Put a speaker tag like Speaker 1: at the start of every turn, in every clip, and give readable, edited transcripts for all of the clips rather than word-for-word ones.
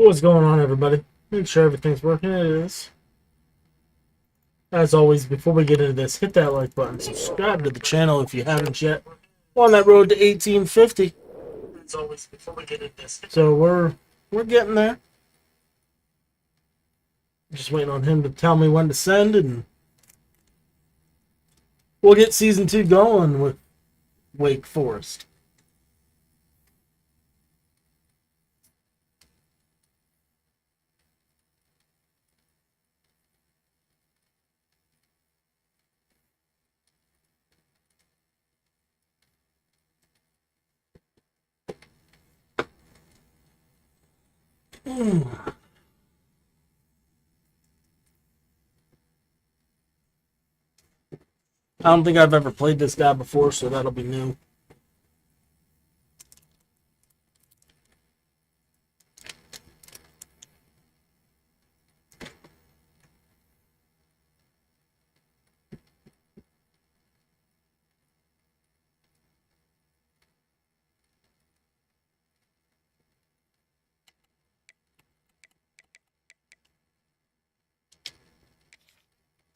Speaker 1: What's going on, everybody? Make sure everything's working. It is. As always, before we get into this, hit that like button, subscribe to the channel if you haven't yet. We're on that road to 1850. As always, before we get into this, so we're getting there. Just waiting on him to tell me when to send, and we'll get season 2 going with Wake Forest. I don't think I've ever played this guy before, so that'll be new.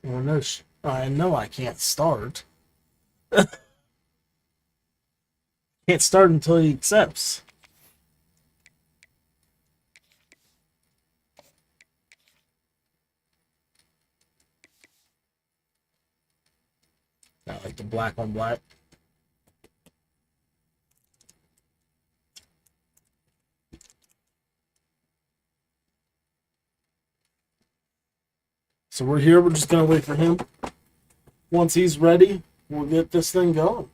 Speaker 1: Oh, no, I know I can't start. Can't start until he accepts. Not like the black on black. So we're here. We're just going to wait for him. Once he's ready, we'll get this thing going.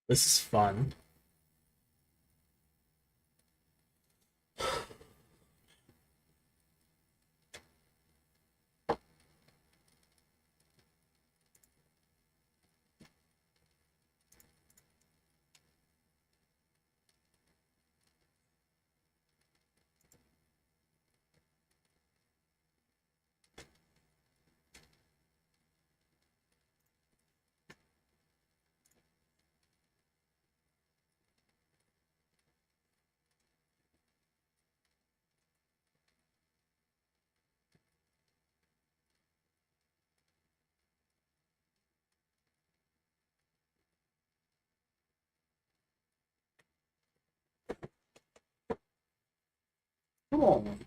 Speaker 1: This is fun. Come on.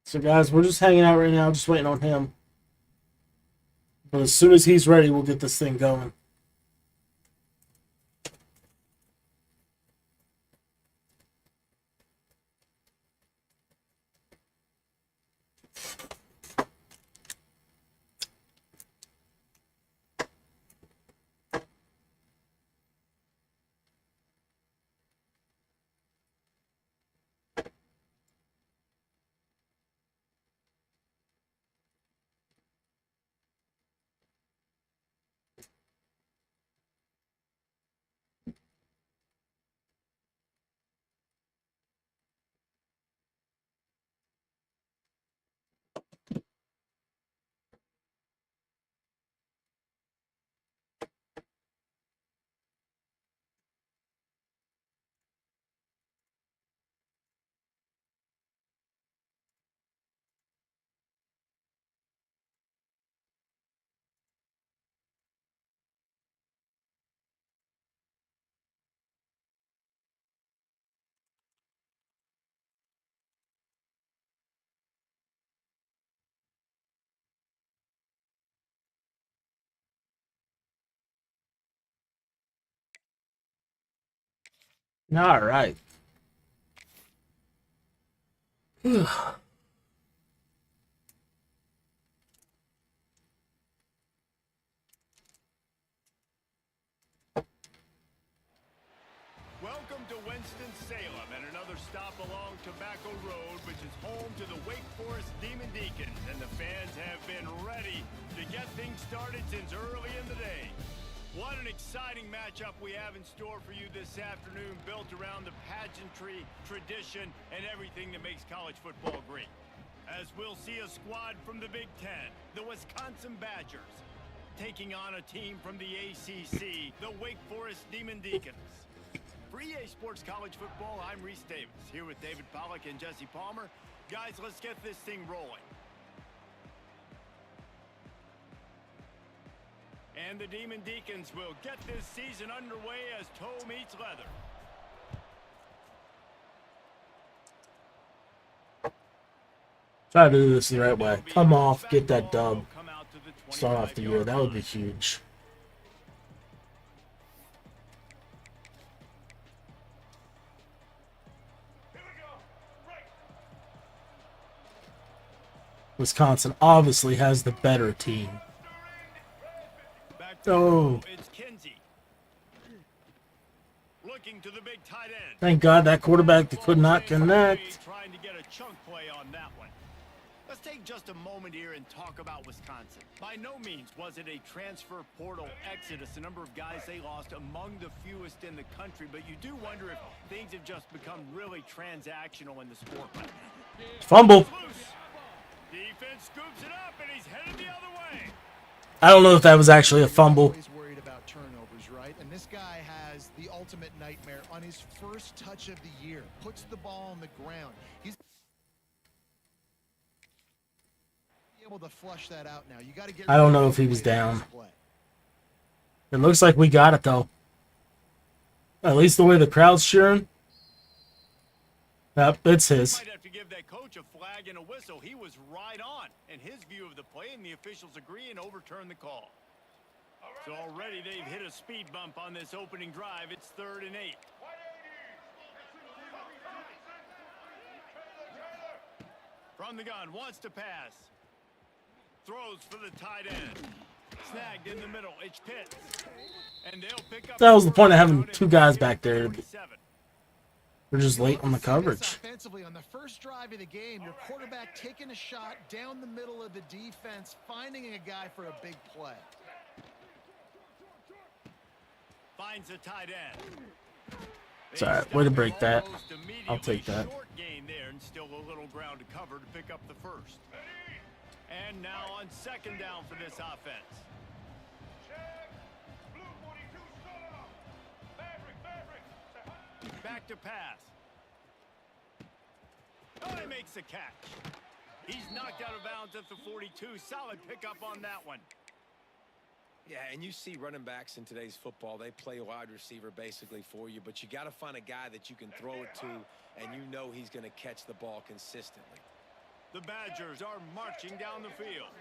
Speaker 1: So, guys, we're just hanging out right now, just waiting on him. But as soon as he's ready, we'll get this thing going. All right.
Speaker 2: Welcome to Winston-Salem and another stop along Tobacco Road, which is home to the Wake Forest Demon Deacons, and the fans have been ready to get things started since early in the day. What an exciting matchup we have in store for you this afternoon, built around the pageantry, tradition, and everything that makes college football great. As we'll see a squad from the Big Ten, the Wisconsin Badgers, taking on a team from the ACC, the Wake Forest Demon Deacons. For EA Sports College Football, I'm Reese Davis, here with David Pollack and Jesse Palmer. Guys, let's get this thing rolling. And the Demon Deacons will get this season underway as toe meets leather.
Speaker 1: Try to do this the right way. Come off, get that dub. Start off the year. That would be huge. Wisconsin obviously has the better team. Oh.
Speaker 2: Looking to the big tight end.
Speaker 1: Thank God that quarterback could not connect.
Speaker 2: Trying to get a chunk play on that one. Let's take just a moment here and talk about Wisconsin. By no means was it a transfer portal exodus. The number of guys they lost among the fewest in the country, but you do wonder if things have just become really transactional in the sport.
Speaker 1: Fumble.
Speaker 2: Defense scoops it up and he's headed the other way.
Speaker 1: I don't know if that was actually a fumble.
Speaker 3: Always worried about turnovers, right? And this guy has the ultimate nightmare on his first touch of the year. Puts the ball on the ground. He's able to flush that out now. You got to get.
Speaker 1: I don't know if he was down. It looks like we got it though. At least the way the crowd's cheering. Yep, it's his.
Speaker 2: Might have to give that coach a flag and a whistle. He was right on in his view of the play, and the officials agree and overturn the call. So already they've hit a speed bump on this opening drive. It's 3rd and 8. From the gun, wants to pass. Throws for the tight end. Snagged in the middle. It's Pitts. And they'll pick up.
Speaker 1: That was the point of having two guys back there. We're just late on the coverage.
Speaker 3: Offensively, on the first drive of the game, your quarterback taking a shot down the middle of the defense, finding a guy for a big play.
Speaker 2: Finds a tight end.
Speaker 1: It's all right. Way to break that. I'll take that.
Speaker 2: Short gain there and still a little ground to cover to pick up the first. And now on 2nd down for this offense. Back to pass. Oh, he makes the catch. He's knocked out of bounds at the 42. Solid pickup on that one.
Speaker 4: Yeah, and you see running backs in today's football, they play wide receiver basically for you, but you got to find a guy that you can throw it to, and you know he's going to catch the ball consistently.
Speaker 2: The Badgers are marching down the field.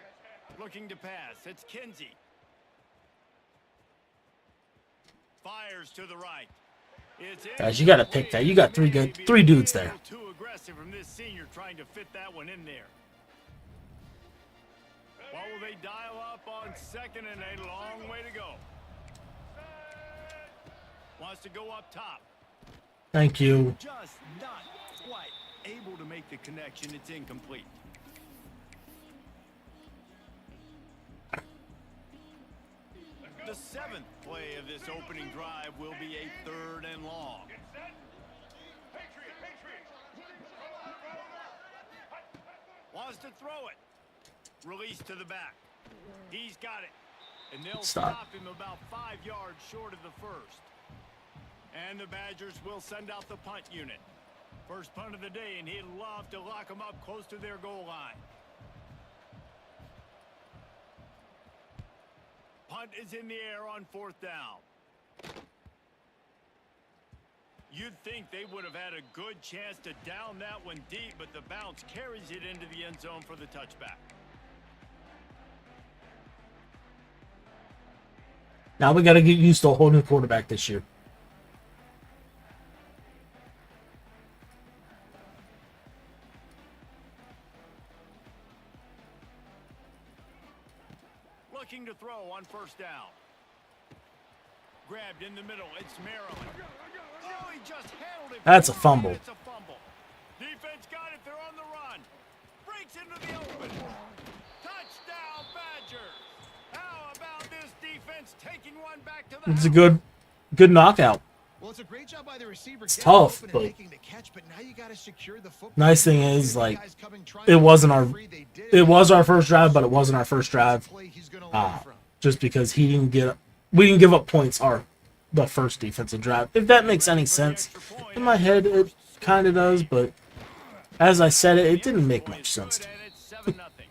Speaker 2: Looking to pass. It's Kinsey. Fires to the right.
Speaker 1: Guys, you got to pick that. You got three dudes there.
Speaker 2: Too aggressive from this senior trying to fit that one in there. Well, will they dial up on 2nd and 8? Long way to go. Wants to go up top.
Speaker 1: Thank you.
Speaker 2: Just not quite able to make the connection. It's incomplete. The 7th play of this opening drive will be a 3rd and long. Wants to throw it. Release to the back. He's got it. And they'll stop him about 5 yards short of the first. And the Badgers will send out the punt unit. First punt of the day, and he'd love to lock them up close to their goal line. Punt is in the air on 4th down. You'd think they would have had a good chance to down that one deep, but the bounce carries it into the end zone for the touchback.
Speaker 1: Now we got to get used to a whole new quarterback this year.
Speaker 2: on first down. Grabbed in the middle. It's Maryland. Oh, he just handled it.
Speaker 1: That's a fumble.
Speaker 2: It's a fumble. Defense got it. They're on the run. Breaks into the open. Touchdown, Badgers. How about this defense taking one back to the
Speaker 1: It's a
Speaker 2: house?
Speaker 1: good knockout.
Speaker 3: Well, it's a great job by the receiver.
Speaker 1: It's
Speaker 3: getting
Speaker 1: tough,
Speaker 3: open and
Speaker 1: but
Speaker 3: making the catch, but now you got to secure the football.
Speaker 1: nice thing is, like,
Speaker 3: Guys coming, trying
Speaker 1: it
Speaker 3: to
Speaker 1: wasn't
Speaker 3: get
Speaker 1: our
Speaker 3: free. They did
Speaker 1: it was our first drive, but it wasn't our first drive.
Speaker 3: Play he's gonna learn from.
Speaker 1: Just because we didn't give up points the first defensive drive. If that makes any sense. In my head, it kind of does, but as I said it didn't make much sense to me.
Speaker 2: And it's 7-0.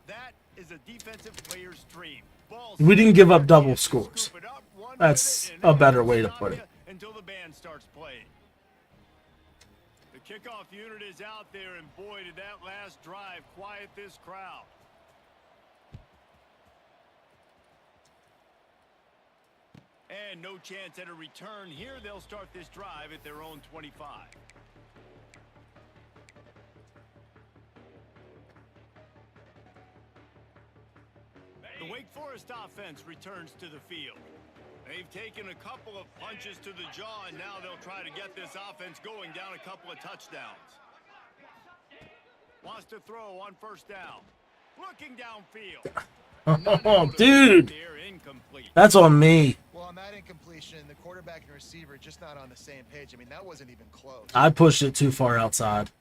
Speaker 2: That is a defensive player's dream. Ball
Speaker 1: We didn't give up double scores.
Speaker 2: scoop it up, 1
Speaker 1: That's
Speaker 2: minute, and
Speaker 1: a better
Speaker 2: it
Speaker 1: way to
Speaker 2: stop
Speaker 1: put
Speaker 2: you
Speaker 1: it.
Speaker 2: Until the band starts playing. The kickoff unit is out there, and boy, did that last drive quiet this crowd. And no chance at a return here. They'll start this drive at their own 25. The Wake Forest offense returns to the field. They've taken a couple of punches to the jaw, and now they'll try to get this offense going down a couple of touchdowns. Wants to throw on first down. Looking downfield.
Speaker 1: Oh, dude,
Speaker 2: They're incomplete.
Speaker 1: that's on me.
Speaker 3: Well, on that incompletion, the quarterback and receiver just not on the same page. I mean, that wasn't even close.
Speaker 1: I pushed it too far outside.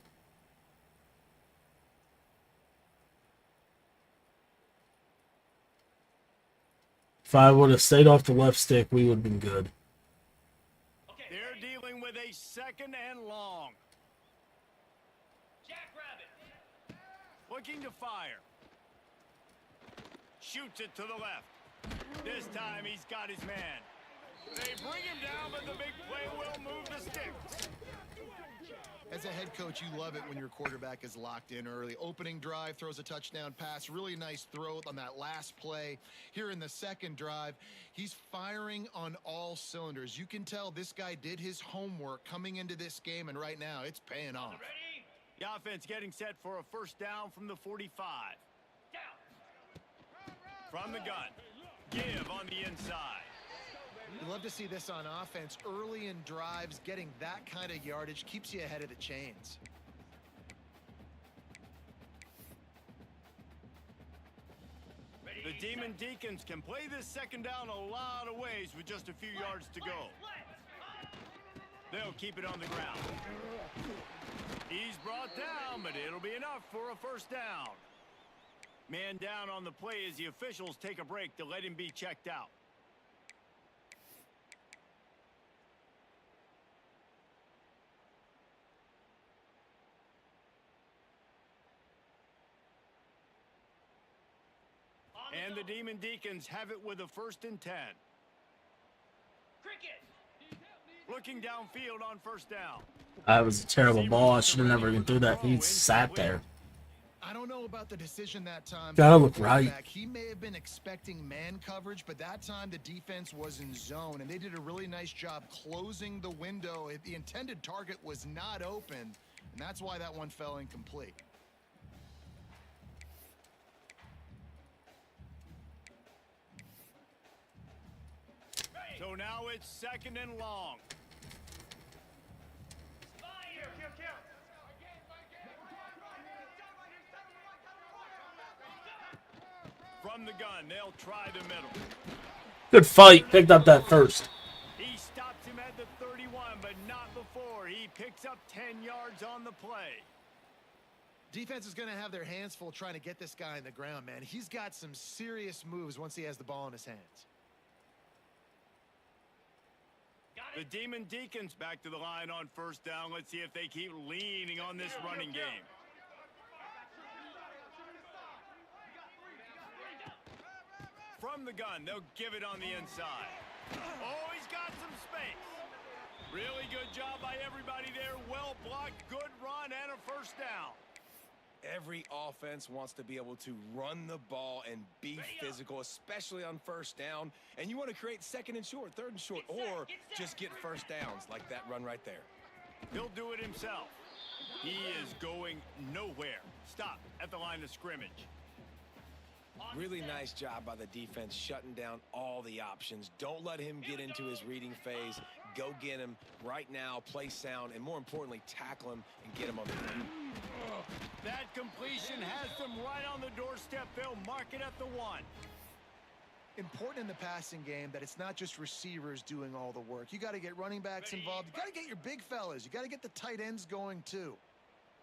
Speaker 1: If I would have stayed off the left stick, we would have been good.
Speaker 2: They're dealing with a second and long. Looking to fire. Shoots it to the left. This time he's got his man. They bring him down, but the big play will move the sticks.
Speaker 3: As a head coach, you love it when your quarterback is locked in early. Opening drive, throws a touchdown pass. Really nice throw on that last play. Here in the second drive, he's firing on all cylinders. You can tell this guy did his homework coming into this game, and right now it's paying off.
Speaker 2: The offense getting set for a first down from the 45. From the gun. Give on the inside.
Speaker 3: You love to see this on offense. Early in drives, getting that kind of yardage keeps you ahead of the chains.
Speaker 2: The Demon Deacons can play this second down a lot of ways with just a few yards to go. They'll keep it on the ground. He's brought down, but it'll be enough for a first down. Man down on the play as the officials take a break to let him be checked out. And the Demon Deacons have it with a 1st and 10. Looking downfield on first down.
Speaker 1: That was a terrible ball. I should have never even threw that. He sat there.
Speaker 3: I don't know about the decision that time.
Speaker 1: Gotta look right.
Speaker 3: He may have been expecting man coverage, but that time the defense was in zone, and they did a really nice job closing the window. The intended target was not open, and that's why that one fell incomplete.
Speaker 2: So now it's 2nd and long. From the gun, they'll try the middle.
Speaker 1: Good fight. Picked up that first.
Speaker 2: He stops him at the 31, but not before. He picks up 10 yards on the play.
Speaker 3: Defense is going to have their hands full trying to get this guy in the ground, man. He's got some serious moves once he has the ball in his hands.
Speaker 2: The Demon Deacons back to the line on first down. Let's see if they keep leaning on this running game. From the gun, they'll give it on the inside. Oh, he's got some space. Really good job by everybody there. Well blocked, good run, and a first down.
Speaker 4: Every offense wants to be able to run the ball and be physical, especially on first down. And you want to create 2nd and short, 3rd and short, or just get first downs like that run right there.
Speaker 2: He'll do it himself. He is going nowhere. Stop at the line of scrimmage.
Speaker 4: Really nice job by the defense shutting down all the options. Don't let him get into his reading phase. Go get him right now, play sound, and more importantly, tackle him and get him on the ground.
Speaker 2: That completion has them right on the doorstep. They'll mark it at the 1.
Speaker 3: Important in the passing game that it's not just receivers doing all the work. You got to get running backs involved. You got to get your big fellas. You got to get the tight ends going too.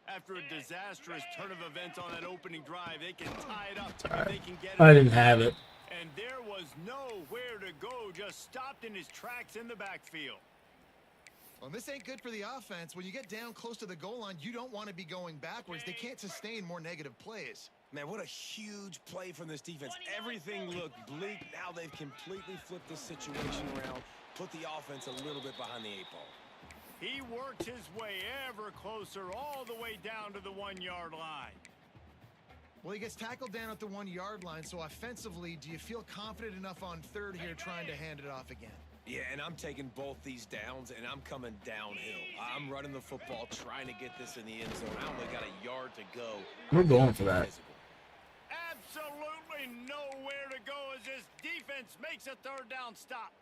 Speaker 2: After a disastrous turn of events on that opening drive, they can tie it up. They can get it.
Speaker 1: I didn't have it.
Speaker 2: And there was nowhere to go, just stopped in his tracks in the backfield.
Speaker 3: Well, this ain't good for the offense. When you get down close to the goal line, you don't want to be going backwards. They can't sustain more negative plays.
Speaker 4: Man, what a huge play from this defense. Everything looked bleak. Now they've completely flipped the situation around, put the offense a little bit behind the 8 ball.
Speaker 2: He worked his way ever closer, all the way down to the 1-yard line.
Speaker 3: Well, he gets tackled down at the 1-yard line, so offensively, do you feel confident enough on third here trying to hand it off again?
Speaker 4: Yeah, and I'm taking both these downs, and I'm coming downhill. I'm running the football, trying to get this in the end zone. I only got a yard to go.
Speaker 1: We're going for that.
Speaker 2: Absolutely nowhere to go as this defense makes a third down stop.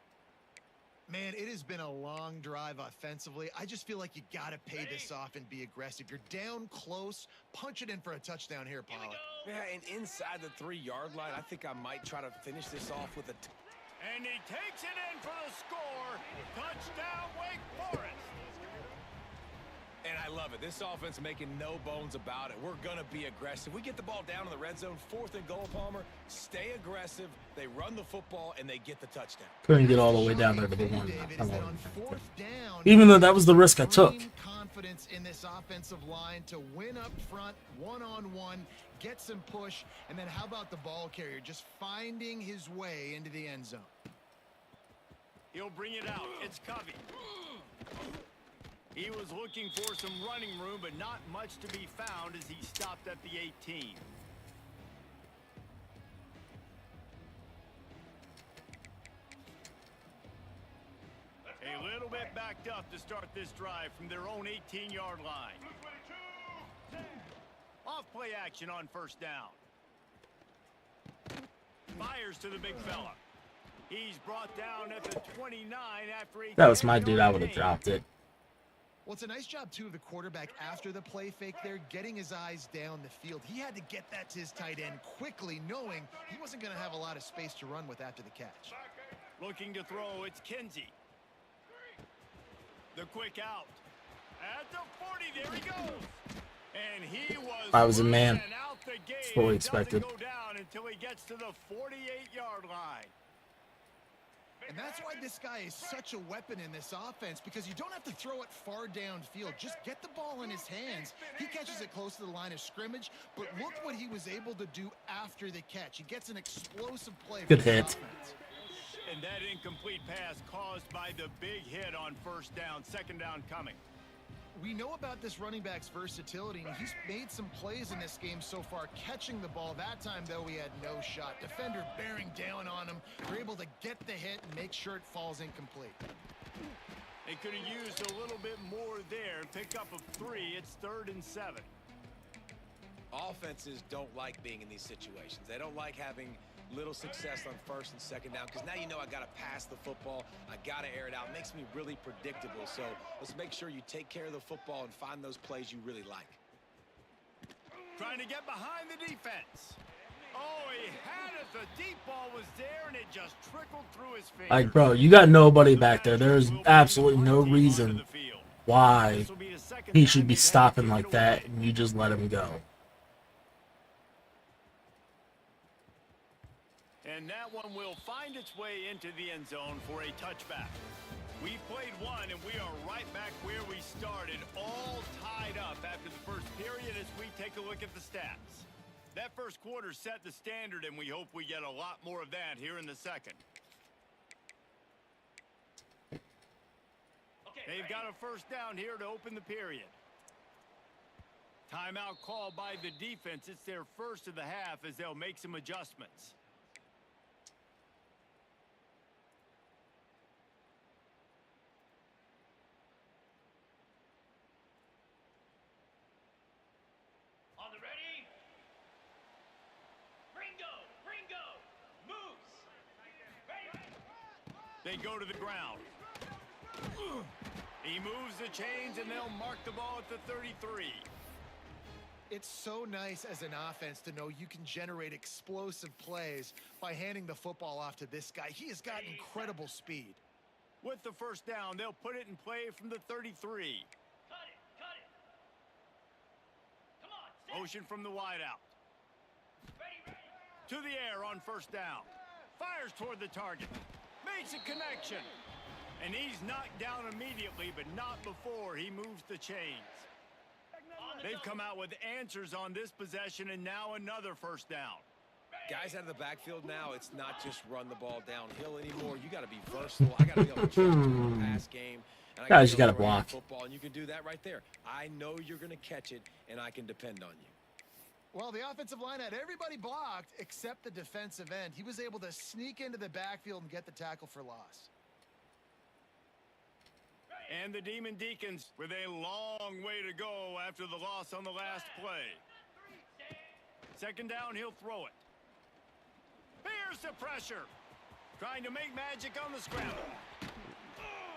Speaker 3: Man, it has been a long drive offensively. I just feel like you got to pay this off and be aggressive. You're down close. Punch it in for a touchdown here, Pollock.
Speaker 4: Yeah, and inside the 3-yard line, I think I might try to finish this off with a...
Speaker 2: And he takes it in for the score. Touchdown, Wake Forest.
Speaker 4: And I love it. This offense making no bones about it. We're going to be aggressive. We get the ball down in the red zone, 4th and goal, Palmer. Stay aggressive. They run the football, and they get the touchdown.
Speaker 1: Couldn't get all the way down there to the 1. Even though that was the risk I took.
Speaker 3: Confidence in this offensive line to win up front, one-on-one, get some push, and then how about the ball carrier just finding his way into the end zone?
Speaker 2: He'll bring it out. It's Covey. He was looking for some running room, but not much to be found as he stopped at the 18. A little bit backed up to start this drive from their own 18-yard line. Off play action on first down. Fires to the big fella. He's brought down at the 29 after a...
Speaker 1: That was my dude. I would have dropped it.
Speaker 3: Well, it's a nice job, too, of the quarterback after the play fake there, getting his eyes down the field. He had to get that to his tight end quickly, knowing he wasn't going to have a lot of space to run with after the catch.
Speaker 2: Looking to throw, it's Kinsey. The quick out. At the 40, there he goes. And he was...
Speaker 1: I was a man.
Speaker 2: Out the gate.
Speaker 1: That's what we expected.
Speaker 2: Doesn't go down until he gets to the 48-yard line.
Speaker 3: And that's why this guy is such a weapon in this offense, because you don't have to throw it far downfield. Just get the ball in his hands. He catches it close to the line of scrimmage, but look what he was able to do after the catch. He gets an explosive play.
Speaker 1: Good hit.
Speaker 3: Offense.
Speaker 2: And that incomplete pass caused by the big hit on first down. Second down coming.
Speaker 3: We know about this running back's versatility, and he's made some plays in this game so far, catching the ball. That time, though, he had no shot. Defender bearing down on him. They're able to get the hit and make sure it falls incomplete.
Speaker 2: They could have used a little bit more there. Pick up of 3. It's 3rd and 7.
Speaker 4: Offenses don't like being in these situations. They don't like having little success on first and second down, because now you know I got to pass the football. I got to air it out. It makes me really predictable. So let's make sure you take care of the football and find those plays you really like.
Speaker 2: Trying to get behind the defense. Oh, he had it. The deep ball was there, and it just trickled through his fingers.
Speaker 1: Like, bro, you got nobody back there. There's absolutely no reason why he should be stopping like that, and you just let him go.
Speaker 2: And that one will find its way into the end zone for a touchback. We played one, and we are right back where we started, all tied up after the first period as we take a look at the stats. That first quarter set the standard, and we hope we get a lot more of that here in the second. They've got a first down here to open the period. Timeout called by the defense. It's their first of the half as they'll make some adjustments. They go to the ground. He moves the chains, and they'll mark the ball at the 33.
Speaker 3: It's so nice as an offense to know you can generate explosive plays by handing the football off to this guy. He has got incredible speed.
Speaker 2: With the first down, they'll put it in play from the 33. Motion from the wideout. To the air on first down. Fires toward the target. Makes a connection. And he's knocked down immediately, but not before he moves the chains. They've come out with answers on this possession, and now another first down.
Speaker 4: Guys out of the backfield now, it's not just run the ball downhill anymore. You got to be versatile. I got to be able to change the pass game. And
Speaker 1: Guys, you got to block.
Speaker 4: Football, and you can do that right there. I know you're going to catch it, and I can depend on you.
Speaker 3: Well, the offensive line had everybody blocked except the defensive end. He was able to sneak into the backfield and get the tackle for loss.
Speaker 2: And the Demon Deacons with a long way to go after the loss on the last play. Second down, he'll throw it. Here's the pressure. Trying to make magic on the scramble.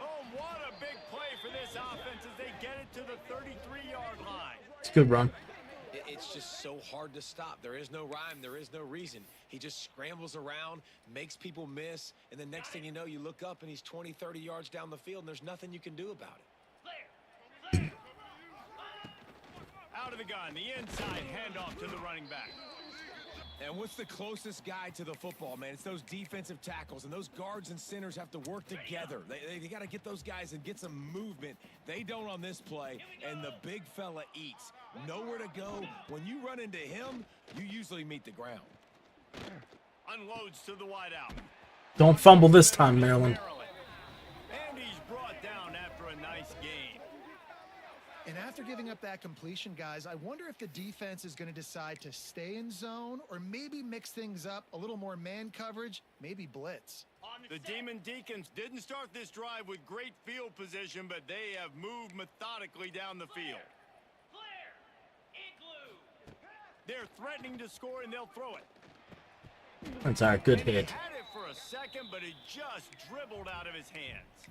Speaker 2: Oh, what a big play for this offense as they get it to the 33-yard line.
Speaker 1: It's a good run.
Speaker 4: It's just so hard to stop. There is no rhyme. There is no reason. He just scrambles around, makes people miss, and the next thing you know, you look up and he's 20, 30 yards down the field, and there's nothing you can do about it.
Speaker 2: Out of the gun, the inside handoff to the running back.
Speaker 4: And what's the closest guy to the football, man? It's those defensive tackles, and those guards and centers have to work together. They got to get those guys and get some movement. They don't on this play, and the big fella eats. Nowhere to go. When you run into him, you usually meet the ground.
Speaker 2: Unloads to the wideout.
Speaker 1: Don't fumble this time, Maryland.
Speaker 2: And he's brought down after a nice game.
Speaker 3: And after giving up that completion, guys, I wonder if the defense is going to decide to stay in zone or maybe mix things up, a little more man coverage, maybe blitz.
Speaker 2: The Demon Deacons didn't start this drive with great field position, but they have moved methodically down the field. They're threatening to score, and they'll throw it.
Speaker 1: That's our good
Speaker 2: And he
Speaker 1: hit.
Speaker 2: had it for a second, but it just dribbled out of his hands.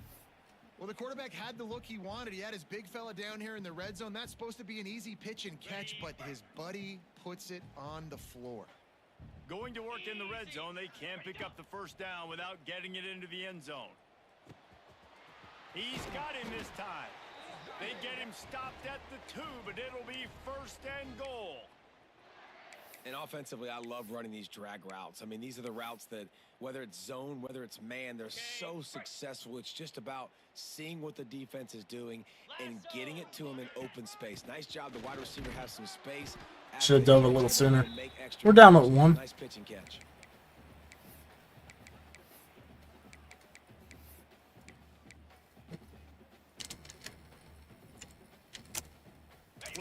Speaker 3: Well, the quarterback had the look he wanted. He had his big fella down here in the red zone. That's supposed to be an easy pitch and catch, but his buddy puts it on the floor.
Speaker 2: Going to work in the red zone, they can't pick up the first down without getting it into the end zone. He's got him this time. They get him stopped at the 2, but it'll be first and goal.
Speaker 4: And offensively, I love running these drag routes. I mean, these are the routes that, whether it's zone, whether it's man, they're so successful. It's just about seeing what the defense is doing and getting it to them in open space. Nice job. The wide receiver has some space.
Speaker 1: Should have dove a little sooner. We're down at 1.
Speaker 4: Nice pitch and catch.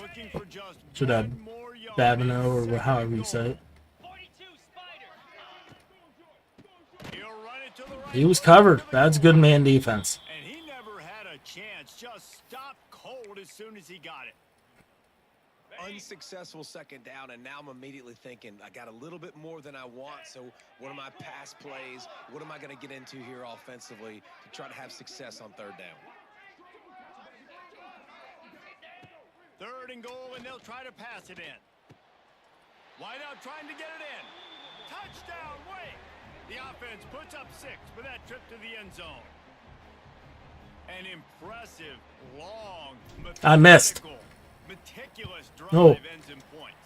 Speaker 2: Looking for just
Speaker 1: Should have
Speaker 2: one more yard.
Speaker 1: Babineau, or however you say it.
Speaker 2: He'll run it to the right.
Speaker 1: He was covered. That's good man defense.
Speaker 2: And he never had a chance. Just stopped cold as soon as he got it.
Speaker 4: Unsuccessful second down, and now I'm immediately thinking, I got a little bit more than I want, so what are my pass plays? What am I going to get into here offensively to try to have success on third down?
Speaker 2: Third and goal, and they'll try to pass it in. Wideout trying to get it in. Touchdown, Wake. The offense puts up 6 for that trip to the end zone. An impressive, long,
Speaker 1: I missed.
Speaker 2: meticulous drive
Speaker 1: No.
Speaker 2: ends in points.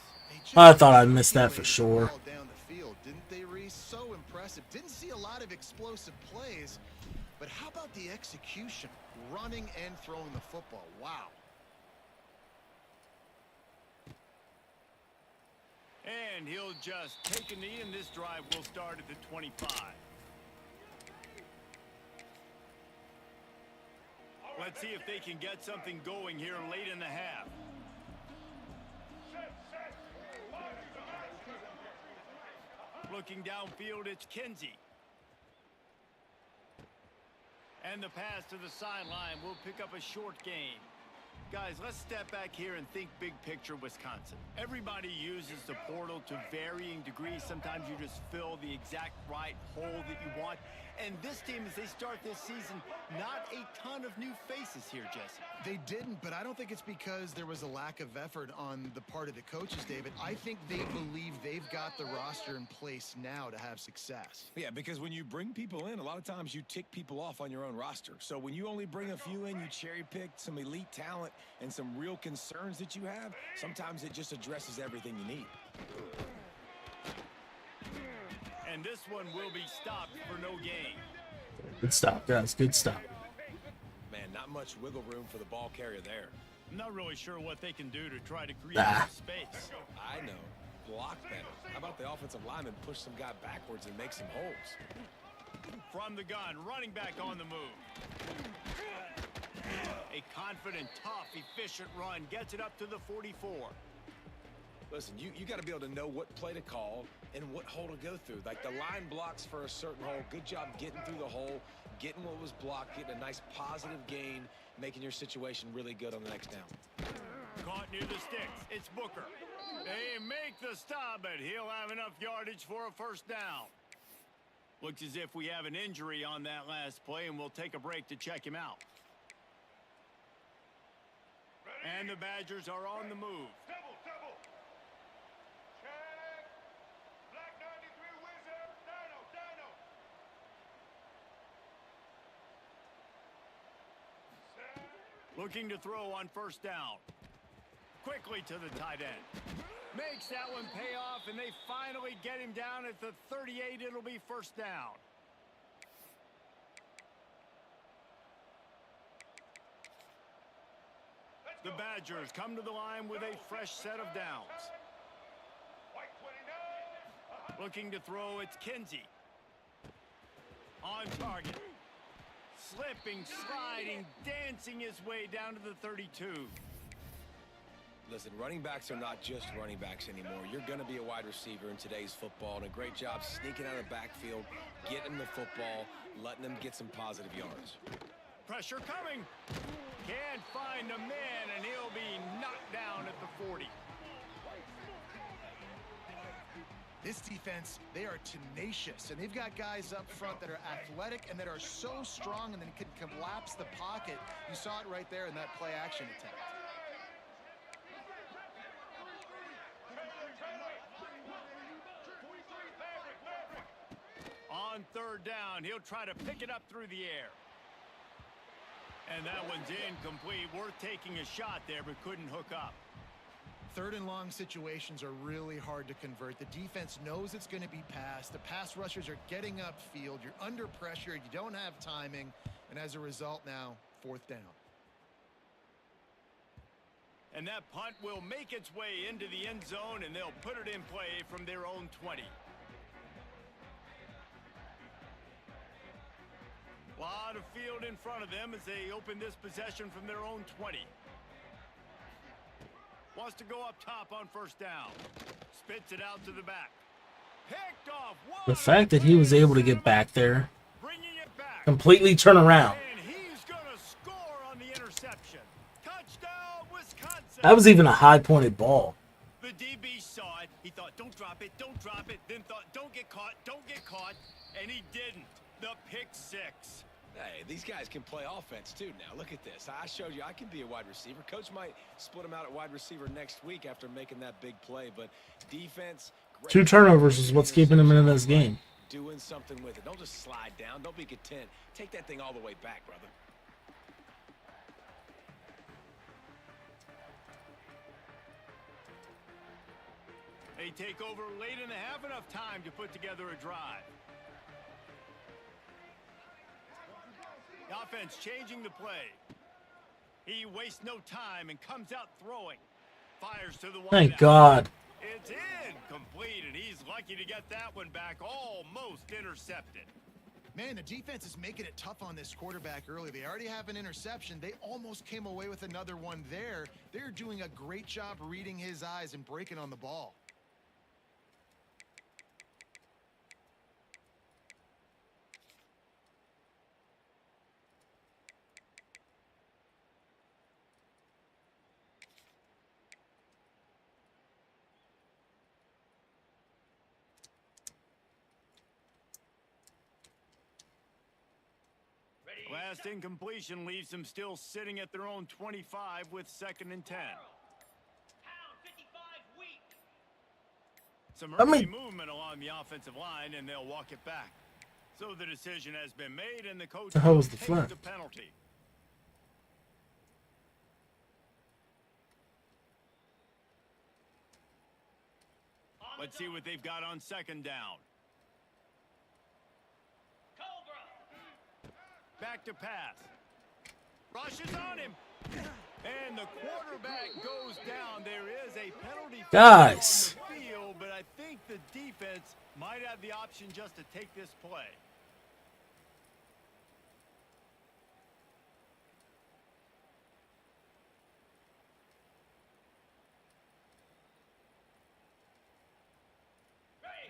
Speaker 1: I thought I missed that for sure.
Speaker 3: Down the field, didn't they, Reese? So impressive. Didn't see a lot of explosive plays, but how about the execution? Running and throwing the football. Wow.
Speaker 2: And he'll just take a knee, and this drive will start at the 25. Let's see if they can get something going here late in the half. Looking downfield, it's Kinsey. And the pass to the sideline will pick up a short gain. Guys, let's step back here and think big picture Wisconsin. Everybody uses the portal to varying degrees. Sometimes you just fill the exact right hole that you want. And this team, as they start this season, not a ton of new faces here, Jesse.
Speaker 3: They didn't, but I don't think it's because there was a lack of effort on the part of the coaches, David. I think they believe they've got the roster in place now to have success.
Speaker 4: Yeah, because when you bring people in, a lot of times you tick people off on your own roster. So when you only bring a few in, you cherry pick some elite talent and some real concerns that you have, sometimes it just addresses everything you need.
Speaker 2: And this one will be stopped for no gain.
Speaker 1: Good stop, guys. Good stop.
Speaker 4: Man, not much wiggle room for the ball carrier there.
Speaker 2: I'm not really sure what they can do to try to create
Speaker 1: Ah.
Speaker 2: space.
Speaker 4: I know. Block better. How about the offensive lineman push some guy backwards and make some holes?
Speaker 2: From the gun, running back on the move. A confident, tough, efficient run gets it up to the 44.
Speaker 4: Listen, you got to be able to know what play to call and what hole to go through. Like the line blocks for a certain hole. Good job getting through the hole, getting what was blocked, getting a nice positive gain, making your situation really good on the next down.
Speaker 2: Caught near the sticks. It's Booker. They make the stop, but he'll have enough yardage for a first down. Looks as if we have an injury on that last play, and we'll take a break to check him out. And the Badgers are on the move. Looking to throw on first down. Quickly to the tight end. Makes that one pay off, and they finally get him down at the 38. It'll be first down. The Badgers come to the line with a fresh set of downs. Looking to throw, it's Kinsey. On target. Slipping, sliding, dancing his way down to the 32.
Speaker 4: Listen, running backs are not just running backs anymore. You're going to be a wide receiver in today's football, and a great job sneaking out of the backfield, getting the football, letting them get some positive yards.
Speaker 2: Pressure coming. Can't find a man, and he'll be knocked down at the 40.
Speaker 3: This defense, they are tenacious, and they've got guys up front that are athletic and that are so strong and then can collapse the pocket. You saw it right there in that play action attempt.
Speaker 2: On third down, he'll try to pick it up through the air. And that one's incomplete. Worth taking a shot there, but couldn't hook up.
Speaker 3: Third and long situations are really hard to convert. The defense knows it's going to be passed. The pass rushers are getting upfield. You're under pressure. You don't have timing. And as a result now, fourth down.
Speaker 2: And that punt will make its way into the end zone, and they'll put it in play from their own 20. Lot of field in front of them as they open this possession from their own 20. Wants to go up top on first down. Spits it out to the back. Picked off.
Speaker 1: The fact that he was able to get back there,
Speaker 2: Bringing it back.
Speaker 1: completely turn around.
Speaker 2: And he's going to score on the interception. Touchdown, Wisconsin.
Speaker 1: That was even a high-pointed ball.
Speaker 2: The DB saw it. He thought, don't drop it, don't drop it. Then thought, don't get caught, don't get caught. And he didn't. The pick six.
Speaker 4: Hey, these guys can play offense too now. Look at this. I showed you I can be a wide receiver. Coach might split him out at wide receiver next week after making that big play, but defense...
Speaker 1: 2 turnovers is what's keeping him in this game.
Speaker 4: Doing something with it. Don't just slide down. Don't be content. Take that thing all the way back, brother.
Speaker 2: They take over late in the half, enough time to put together a drive. The offense changing the play. He wastes no time and comes out throwing. Fires to the wide
Speaker 1: Thank
Speaker 2: out.
Speaker 1: God.
Speaker 2: It's incomplete, and he's lucky to get that one back. Almost intercepted.
Speaker 3: Man, the defense is making it tough on this quarterback early. They already have an interception. They almost came away with another one there. They're doing a great job reading his eyes and breaking on the ball.
Speaker 2: Last incompletion leaves them still sitting at their own 25 with 2nd and 10. Some early movement along the offensive line, and they'll walk it back. So the decision has been made, and the coach
Speaker 1: The hell was the
Speaker 2: takes
Speaker 1: flag?
Speaker 2: the penalty. Let's see what they've got on 2nd down. Back to pass. Rushes on him. And the quarterback goes down. There is a penalty
Speaker 1: Guys.
Speaker 2: on the field, but I think the defense might have the option just to take this play.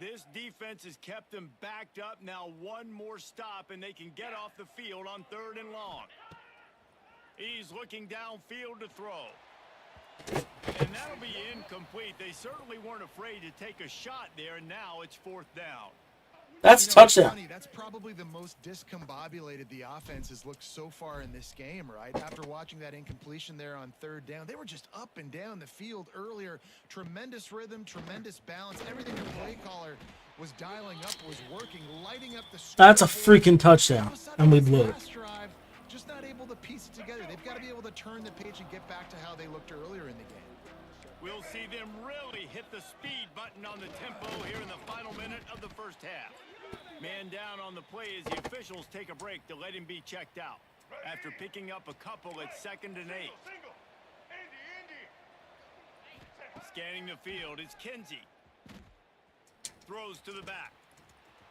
Speaker 2: This defense has kept them backed up. Now one more stop, and they can get off the field on 3rd and long. He's looking downfield to throw. And that'll be incomplete. They certainly weren't afraid to take a shot there, and now it's 4th down.
Speaker 1: That's
Speaker 3: You know,
Speaker 1: touchdown.
Speaker 3: funny, that's probably the most discombobulated the offense has looked so far in this game, right? After watching that incompletion there on 3rd down, they were just up and down the field earlier. Tremendous rhythm, tremendous balance. Everything the play caller was dialing up was working, lighting up the
Speaker 1: That's a
Speaker 3: scoreboard.
Speaker 1: freaking touchdown,
Speaker 3: All of a sudden,
Speaker 1: and we
Speaker 3: this
Speaker 1: blew it.
Speaker 3: last drive, just not able to piece it together. They've got to be able to turn the page and get back to how they looked earlier in the game.
Speaker 2: We'll see them really hit the speed button on the tempo here in the final minute of the 1st half. Man down on the play as the officials take a break to let him be checked out. After picking up a couple at 2nd and 8. Scanning the field is Kinsey. Throws to the back.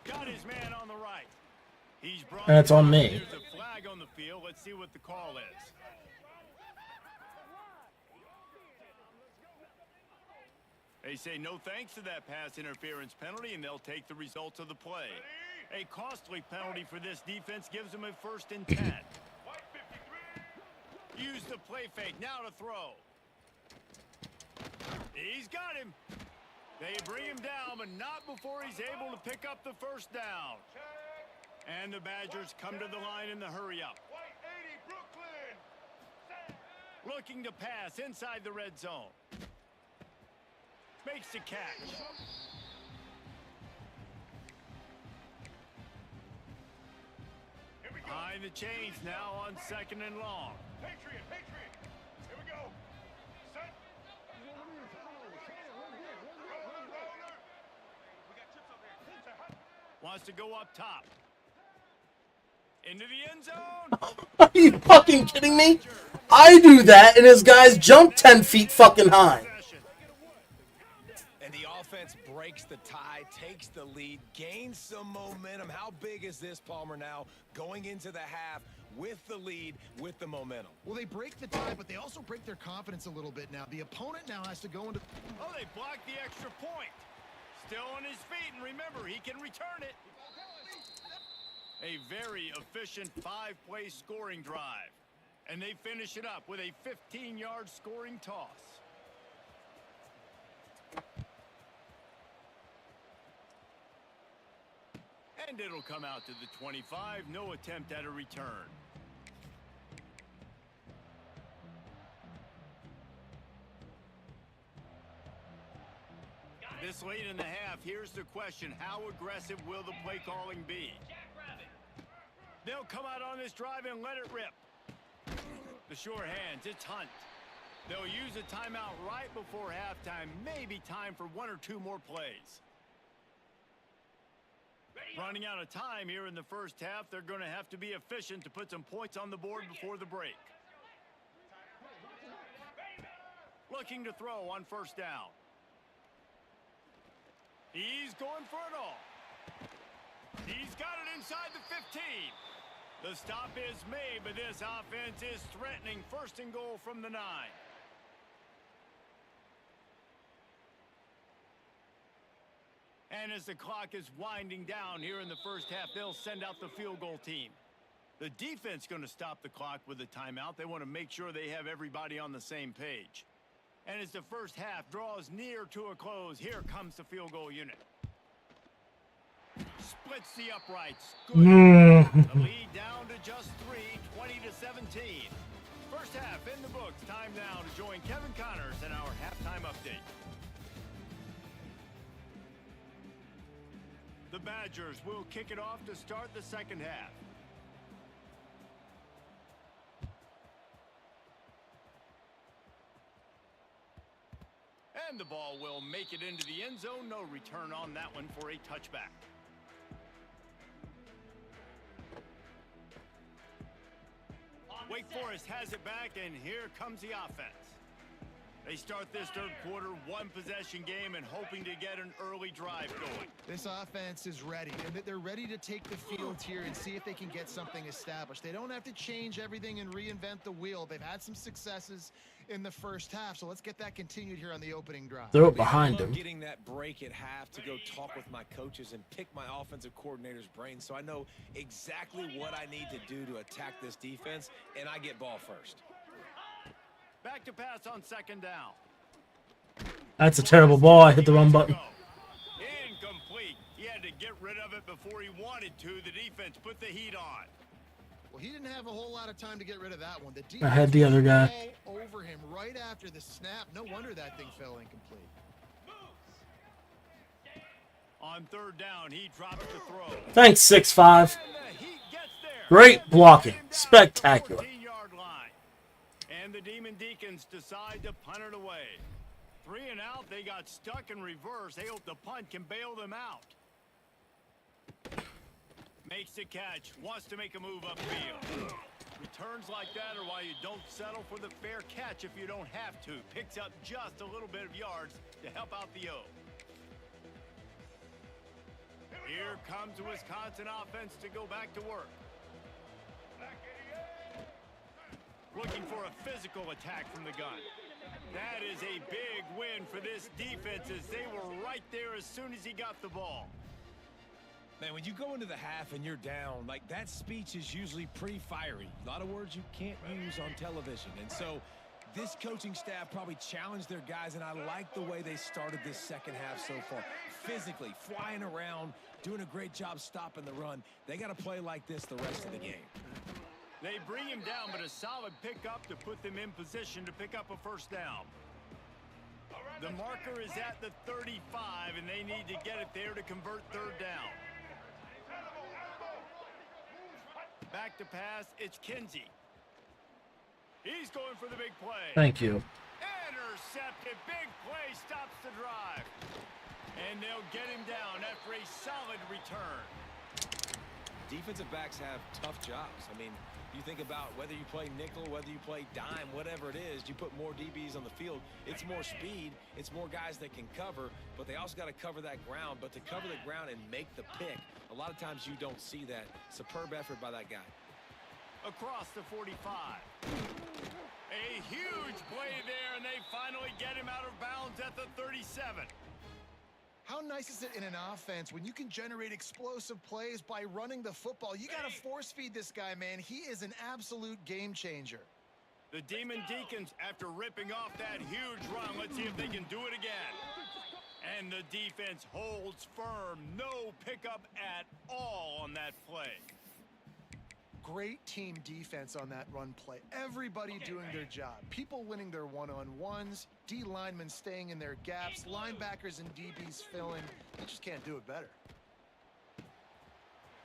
Speaker 2: Got his man on the right. He's brought
Speaker 1: And it's on
Speaker 2: down.
Speaker 1: me.
Speaker 2: There's a flag on the field. Let's see what the call is. They say no thanks to that pass interference penalty, and they'll take the results of the play. A costly penalty for this defense gives them a 1st and 10. Use the play fake, now to throw. He's got him. They bring him down, but not before he's able to pick up the 1st down. And the Badgers come to the line in the hurry-up. Looking to pass inside the red zone. Makes the catch. Behind the chains now on 2nd and long.
Speaker 5: Patriot. Here we go. Set. We got chips over here.
Speaker 2: Wants to go up top. Into the end zone.
Speaker 1: Are you fucking kidding me? I do that, and his guys jump 10 feet fucking high.
Speaker 4: And the offense breaks the tie, takes the lead, gains some momentum. How big is this, Palmer, now going into the half with the lead, with the momentum?
Speaker 3: Well, they break the tie, but they also break their confidence a little bit now. The opponent now has to go into...
Speaker 2: Oh, they blocked the extra point. Still on his feet, and remember, he can return it. A very efficient 5-play scoring drive. And they finish it up with a 15-yard scoring toss. And it'll come out to the 25. No attempt at a return. This late in the half, here's the question. How aggressive will the play calling be? They'll come out on this drive and let it rip. The sure hands, it's Hunt. They'll use a timeout right before halftime. Maybe time for 1 or 2 more plays. Running out of time here in the 1st half. They're going to have to be efficient to put some points on the board before the break. Looking to throw on 1st down. He's going for it all. He's got it inside the 15. The stop is made, but this offense is threatening. 1st and goal from the 9. And as the clock is winding down here in the 1st half, they'll send out the field goal team. The defense going to stop the clock with a timeout. They want to make sure they have everybody on the same page. And as the 1st half draws near to a close, here comes the field goal unit. Splits the uprights. Good. The lead down to just 3 17. First half in the books. Time now to join Kevin Connors in our halftime update. The Badgers will kick it off to start the second half. And the ball will make it into the end zone. No return on that one for a touchback. Wake Forest has it back, and here comes the offense. They start this third quarter, one possession game, and hoping to get an early drive going.
Speaker 3: This offense is ready, and they're ready to take the field here and see if they can get something established. They don't have to change everything and reinvent the wheel. They've had some successes in the first half, so let's get that continued here on the opening drive.
Speaker 1: Throw it behind
Speaker 4: I love
Speaker 1: him.
Speaker 4: getting that break at half to go talk with my coaches and pick my offensive coordinator's brain, so I know exactly what I need to do to attack this defense, and I get ball first.
Speaker 2: Back to pass on second down.
Speaker 1: That's a terrible ball. I hit the wrong button.
Speaker 2: Incomplete. He had to get rid of it before he wanted to. The defense put the heat on.
Speaker 3: Well, he didn't have a whole lot of time to get rid of that one. The defense
Speaker 1: I had the other guy.
Speaker 3: all over him right after the snap. No wonder that thing fell incomplete.
Speaker 2: On third down, he drops the throw.
Speaker 1: Thanks, 6'5".
Speaker 2: And the heat gets there.
Speaker 1: Great blocking. Spectacular.
Speaker 2: 14-yard line. And the Demon Deacons decide to punt it away. 3 and out, they got stuck in reverse. They hope the punt can bail them out. Makes the catch, wants to make a move upfield. Returns like that are why you don't settle for the fair catch if you don't have to. Picks up just a little bit of yards to help out the O. Here comes the Wisconsin offense to go back to work. Looking for a physical attack from the gun. That is a big win for this defense as they were right there as soon as he got the ball.
Speaker 4: Man, when you go into the half and you're down, like that speech is usually pretty fiery. A lot of words you can't use on television. And so this coaching staff probably challenged their guys, and I like the way they started this second half so far. Physically, flying around, doing a great job stopping the run. They got to play like this the rest of the game.
Speaker 2: They bring him down, but a solid pickup to put them in position to pick up a first down. The marker is at the 35, and they need to get it there to convert third down. Back to pass, it's Kinsey. He's going for the big play.
Speaker 1: Thank you.
Speaker 2: Intercepted, big play, stops the drive. And they'll get him down after a solid return.
Speaker 4: Defensive backs have tough jobs. I mean, you think about whether you play nickel, whether you play dime, whatever it is, you put more DBs on the field. It's more speed. It's more guys that can cover, but they also got to cover that ground. But to cover the ground and make the pick, a lot of times you don't see that. Superb effort by that guy.
Speaker 2: Across the 45. A huge play there, and they finally get him out of bounds at the 37.
Speaker 3: How nice is it in an offense when you can generate explosive plays by running the football? You got to force feed this guy, man. He is an absolute game changer.
Speaker 2: The Demon Deacons, after ripping off that huge run, let's see if they can do it again. And the defense holds firm. No pickup at all on that play.
Speaker 3: Great team defense on that run play. Everybody doing their job. People winning their one-on-ones, D linemen staying in their gaps, linebackers and DBs filling. They just can't do it better.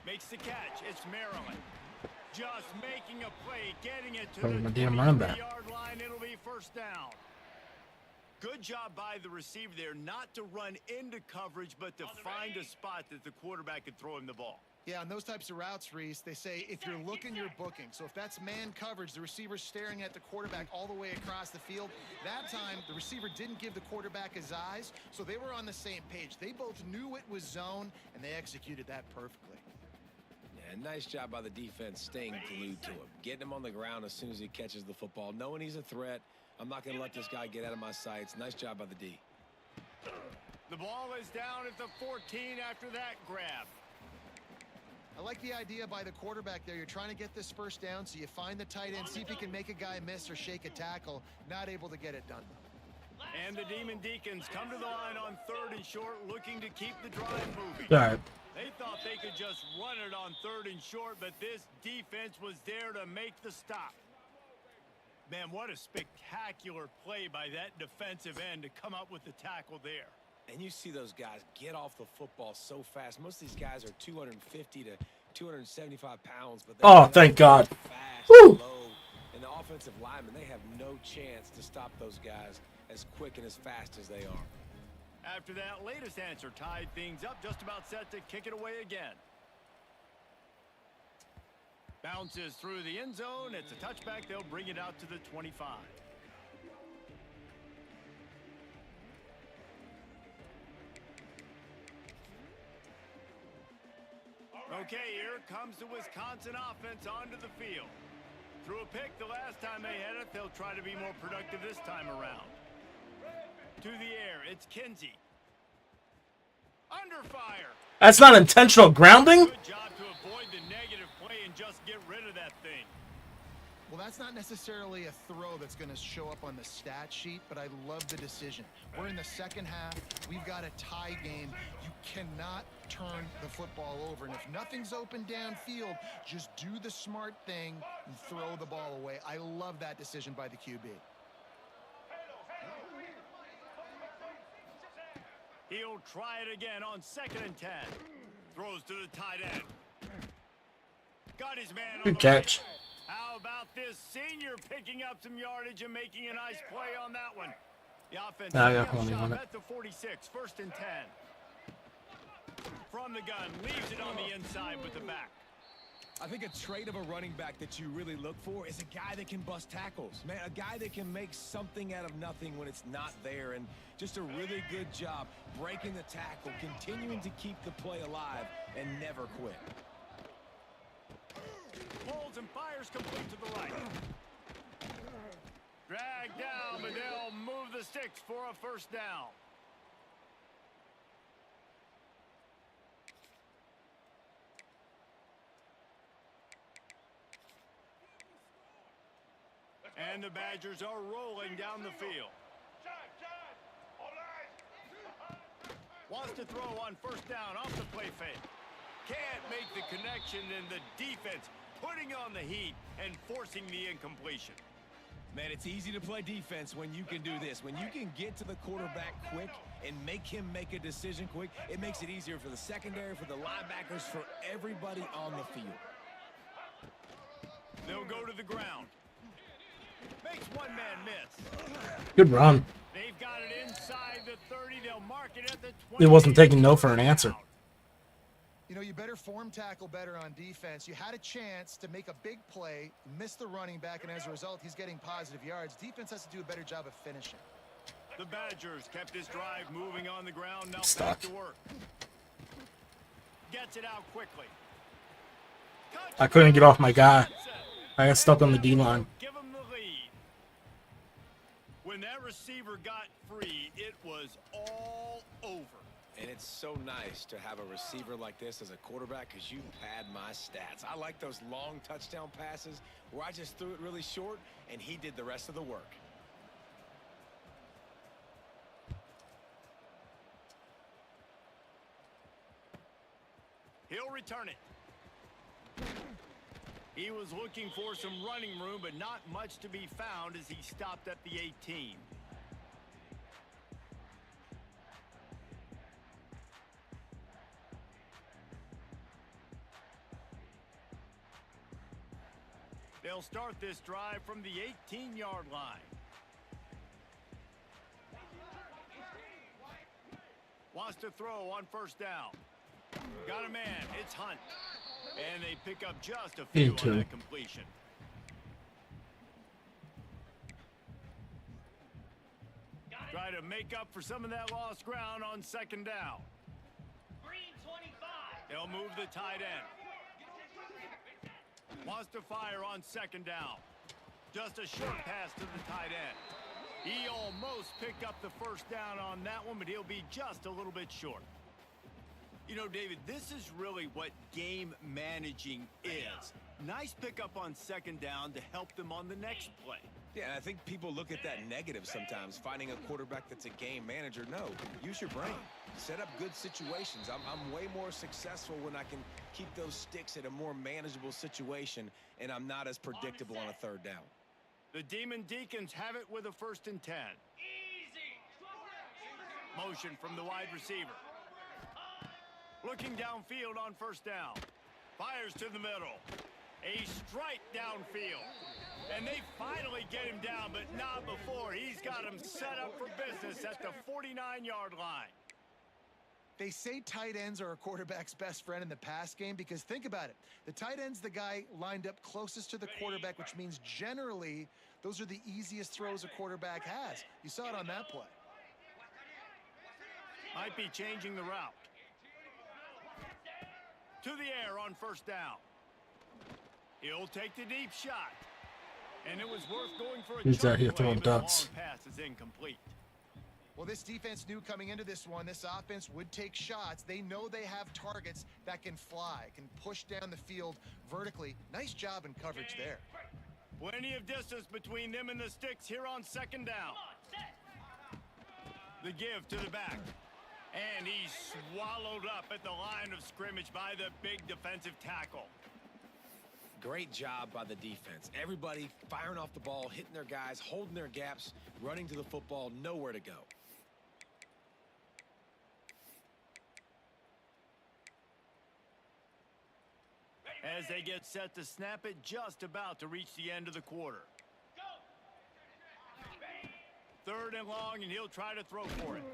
Speaker 2: Makes the catch. It's Maryland. Just making a play, getting it to
Speaker 1: Probably
Speaker 2: the
Speaker 1: my damn running back.
Speaker 2: 23-yard line. It'll be first down. Good job by the receiver there, not to run into coverage, but to find a spot that the quarterback could throw him the ball.
Speaker 3: Yeah, on those types of routes, Reese, they say if you're looking, you're booking. So if that's man coverage, the receiver's staring at the quarterback all the way across the field. That time, the receiver didn't give the quarterback his eyes, so they were on the same page. They both knew it was zone, and they executed that perfectly.
Speaker 4: Yeah, nice job by the defense staying glued to him. Getting him on the ground as soon as he catches the football. Knowing he's a threat, I'm not going to let this guy get out of my sights. Nice job by the D.
Speaker 2: The ball is down at the 14 after that grab.
Speaker 3: I like the idea by the quarterback there. You're trying to get this first down, so you find the tight end, see if he can make a guy miss or shake a tackle. Not able to get it done.
Speaker 2: And the Demon Deacons come to the line on third and short, looking to keep the drive moving.
Speaker 1: All right.
Speaker 2: They thought they could just run it on third and short, but this defense was there to make the stop. Man, what a spectacular play by that defensive end to come up with the tackle there.
Speaker 4: And you see those guys get off the football so fast. Most of these guys are 250 to 275 pounds, but
Speaker 1: Oh, thank God.
Speaker 4: Fast,
Speaker 1: Woo!
Speaker 4: low, and the offensive linemen, they have no chance to stop those guys as quick and as fast as they are.
Speaker 2: After that latest answer tied things up, just about set to kick it away again. Bounces through the end zone. It's a touchback. They'll bring it out to the 25. Okay, here comes the Wisconsin offense onto the field. Threw a pick the last time they had it. They'll try to be more productive this time around. To the air, it's Kinsey. Under fire.
Speaker 1: That's not intentional grounding?
Speaker 2: Good job to avoid the negative play and just get rid of that thing.
Speaker 3: Well, that's not necessarily a throw that's going to show up on the stat sheet, but I love the decision. We're in the second half. We've got a tie game. You cannot turn the football over. And if nothing's open downfield, just do the smart thing and throw the ball away. I love that decision by the QB.
Speaker 2: He'll try it again on 2nd and 10. Throws to the tight end. Got his man on
Speaker 1: Good
Speaker 2: the
Speaker 1: catch.
Speaker 2: right. How about this senior picking up some yardage and making a nice play on that one? The offense
Speaker 1: I got plenty on it.
Speaker 2: at the 46, 1st and 10. From the gun, leaves it on the inside with the back.
Speaker 4: I think a trait of a running back that you really look for is a guy that can bust tackles. Man, a guy that can make something out of nothing when it's not there. And just a really good job breaking the tackle, continuing to keep the play alive, and never quit.
Speaker 2: Pulls and fires complete to the right. Drag down, but they'll move the sticks for a 1st down. And the Badgers are rolling down the field. Wants to throw on 1st down off the play fake. Can't make the connection, and the defense putting on the heat and forcing the incompletion.
Speaker 4: Man, it's easy to play defense when you can do this. When you can get to the quarterback quick and make him make a decision quick, it makes it easier for the secondary, for the linebackers, for everybody on the field.
Speaker 2: They'll go to the ground. Makes one man miss.
Speaker 1: Good run.
Speaker 2: They've got it inside the 30. They'll mark it at the 20.
Speaker 1: He wasn't taking no for an answer.
Speaker 3: You know, you better form tackle better on defense. You had a chance to make a big play, miss the running back, and as a result, he's getting positive yards. Defense has to do a better job of finishing.
Speaker 2: The Badgers kept this drive moving on the ground. Now
Speaker 1: Stuck.
Speaker 2: back to work. Gets it out quickly.
Speaker 1: I couldn't get off my guy. I got stuck on the D-line.
Speaker 2: Give him the lead. When that receiver got free, it was all over.
Speaker 4: And it's so nice to have a receiver like this as a quarterback because you pad my stats. I like those long touchdown passes where I just threw it really short and he did the rest of the work.
Speaker 2: He'll return it. He was looking for some running room, but not much to be found as he stopped at the 18. They'll start this drive from the 18-yard line. Wants to throw on 1st down. Got a man. It's Hunt. And they pick up just a few on that completion. Try to make up for some of that lost ground on 2nd down. They'll move the tight end. Wants to fire on 2nd down. Just a short pass to the tight end. He almost picked up the 1st down on that one, but he'll be just a little bit short. You know, David, this is really what game managing is. Nice pickup on 2nd down to help them on the next play.
Speaker 4: Yeah, and I think people look at that negative sometimes, finding a quarterback that's a game manager. No, use your brain. Set up good situations. I'm way more successful when I can keep those sticks at a more manageable situation, and I'm not as predictable on a 3rd down.
Speaker 2: The Demon Deacons have it with a 1st and 10. Motion from the wide receiver. Looking downfield on 1st down. Fires to the middle. A strike downfield. And they finally get him down, but not before. He's got him set up for business at the 49-yard line.
Speaker 3: They say tight ends are a quarterback's best friend in the pass game because think about it. The tight end's the guy lined up closest to the quarterback, which means generally those are the easiest throws a quarterback has. You saw it on that play.
Speaker 2: Might be changing the route. To the air on 1st down. He'll take the deep shot. And it was worth going for a
Speaker 1: He's out here
Speaker 2: chunk play,
Speaker 1: throwing
Speaker 2: but the long
Speaker 1: ducks.
Speaker 2: pass is incomplete.
Speaker 3: Well, this defense knew coming into this one, this offense would take shots. They know they have targets that can fly, can push down the field vertically. Nice job in coverage there.
Speaker 2: Plenty of distance between them and the sticks here on 2nd down. The give to the back. And he's swallowed up at the line of scrimmage by the big defensive tackle.
Speaker 4: Great job by the defense. Everybody firing off the ball, hitting their guys, holding their gaps, running to the football, nowhere to go.
Speaker 2: As they get set to snap it, just about to reach the end of the quarter. 3rd and long, and he'll try to throw for it.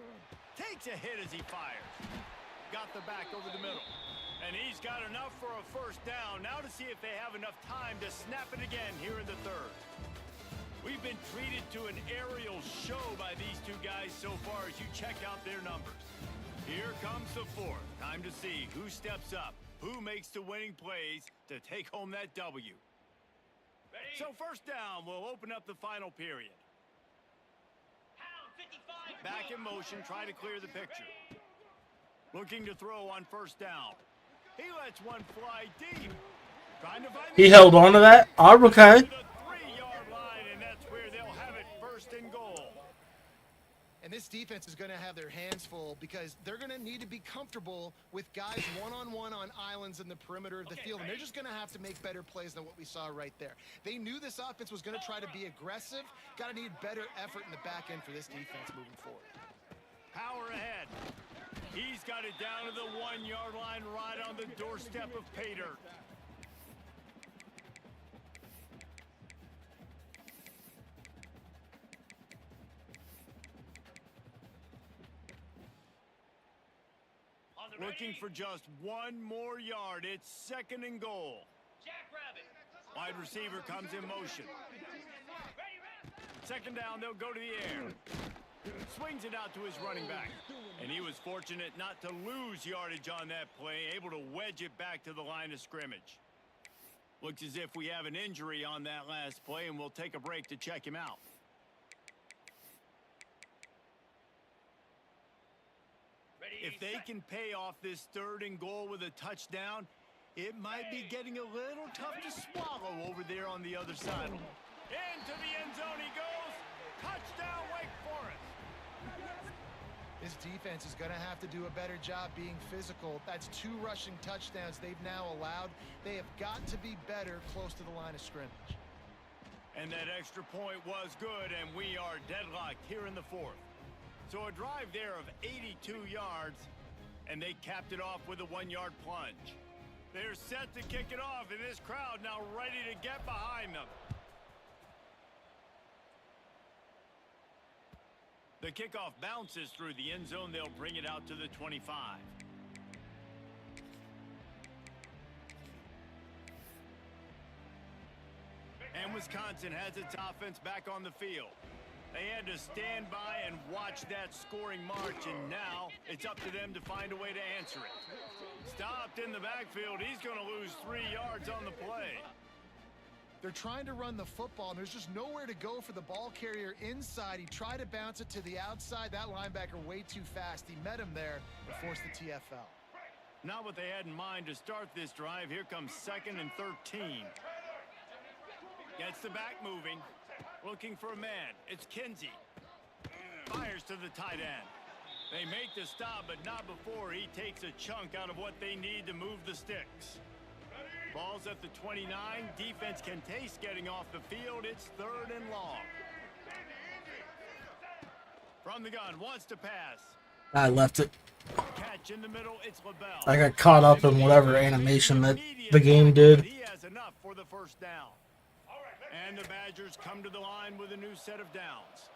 Speaker 2: Takes a hit as he fires. Got the back over the middle. And he's got enough for a 1st down. Now to see if they have enough time to snap it again here in the 3rd. We've been treated to an aerial show by these two guys so far as you check out their numbers. Here comes the 4th. Time to see who steps up, who makes the winning plays to take home that W. So 1st down will open up the final period. Back in motion, try to clear the picture. Looking to throw on 1st down. He lets one fly deep. Trying to find
Speaker 1: He held on to that. Oh, okay.
Speaker 2: to the 3-yard line, and that's where they'll have it 1st and goal.
Speaker 3: And this defense is going to have their hands full because they're going to need to be comfortable with guys one-on-one on islands in the perimeter of the field. And they're just going to have to make better plays than what we saw right there. They knew this offense was going to try to be aggressive. Got to need better effort in the back end for this defense moving forward.
Speaker 2: Power ahead. He's got it down to the 1-yard line right on the doorstep of pay dirt. Looking for just one more yard. It's 2nd and goal. Wide receiver comes in motion. 2nd down, they'll go to the air. Swings it out to his running back. And he was fortunate not to lose yardage on that play, able to wedge it back to the line of scrimmage. Looks as if we have an injury on that last play, and we'll take a break to check him out. If they can pay off this 3rd and goal with a touchdown, it might be getting a little tough to swallow over there on the other side. Into the end zone he goes. Touchdown, Wake Forest.
Speaker 3: This defense is going to have to do a better job being physical. That's 2 rushing touchdowns they've now allowed. They have got to be better close to the line of scrimmage.
Speaker 2: And that extra point was good, and we are deadlocked here in the 4th. So a drive there of 82 yards, and they capped it off with a 1-yard plunge. They're set to kick it off, and this crowd now ready to get behind them. The kickoff bounces through the end zone. They'll bring it out to the 25. And Wisconsin has its offense back on the field. They had to stand by and watch that scoring march, and now it's up to them to find a way to answer it. Stopped in the backfield. He's going to lose 3 yards on the play.
Speaker 3: They're trying to run the football, and there's just nowhere to go for the ball carrier inside. He tried to bounce it to the outside. That linebacker way too fast. He met him there and forced the TFL.
Speaker 2: Not what they had in mind to start this drive. Here comes 2nd and 13. Gets the back moving. Looking for a man. It's Kinsey. Fires to the tight end. They make the stop, but not before he takes a chunk out of what they need to move the sticks. Ball's at the 29. Defense can taste getting off the field. It's 3rd and long. From the gun, wants to pass.
Speaker 1: I left it.
Speaker 2: Catch in the middle, it's LaBelle.
Speaker 1: I got caught up in whatever animation that the game did.
Speaker 2: He has enough for the first down. And the Badgers come to the line with a new set of downs.